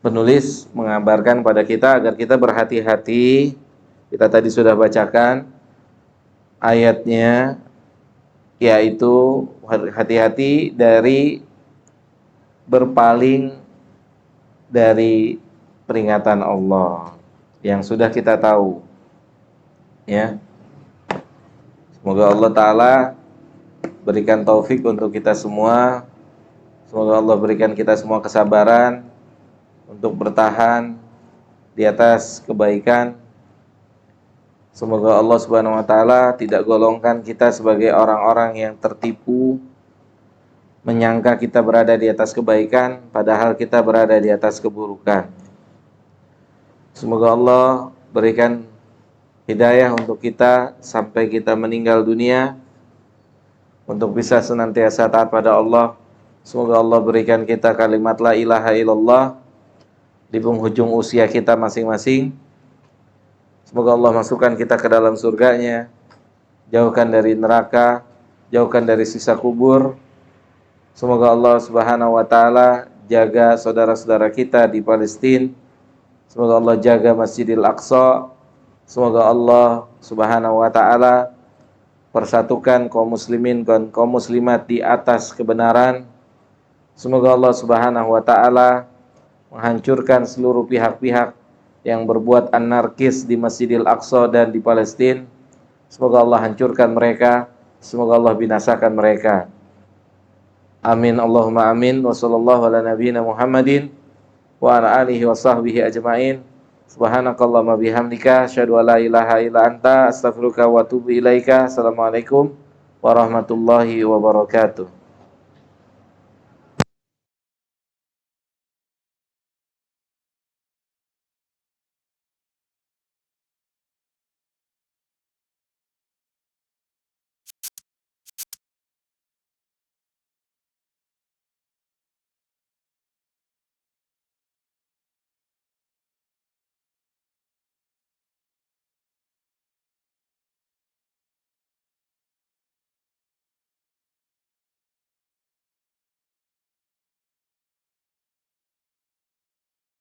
penulis mengabarkan pada kita agar kita berhati-hati. Kita tadi sudah bacakan ayatnya, yaitu hati-hati dari berpaling dari peringatan Allah yang sudah kita tahu, ya. Semoga Allah Ta'ala berikan taufik untuk kita semua. Semoga Allah berikan kita semua kesabaran untuk bertahan di atas kebaikan. Semoga Allah Subhanahu wa Ta'ala tidak golongkan kita sebagai orang-orang yang tertipu, menyangka kita berada di atas kebaikan padahal kita berada di atas keburukan. Semoga Allah berikan hidayah untuk kita sampai kita meninggal dunia, untuk bisa senantiasa taat pada Allah. Semoga Allah berikan kita kalimat la ilaha illallah di penghujung usia kita masing-masing. Semoga Allah masukkan kita ke dalam surganya, jauhkan dari neraka, jauhkan dari siksa kubur. Semoga Allah Subhanahu wa Ta'ala jaga saudara-saudara kita di Palestina. Semoga Allah jaga Masjidil Aqsa. Semoga Allah Subhanahu wa Ta'ala persatukan kaum muslimin dan kaum muslimat di atas kebenaran. Semoga Allah Subhanahu wa Ta'ala menghancurkan seluruh pihak-pihak yang berbuat anarkis di Masjidil Aqsa dan di Palestina. Semoga Allah hancurkan mereka. Semoga Allah binasakan mereka. Amin Allahumma amin. Wa sallallahu ala nabiyyina Muhammadin wa ala alihi wa sahbihi ajma'in. Subhanakallahumma bihamdika asyhadu an la ilaha illa anta astaghfiruka wa atubu ilaika. Assalamualaikum warahmatullahi wabarakatuh.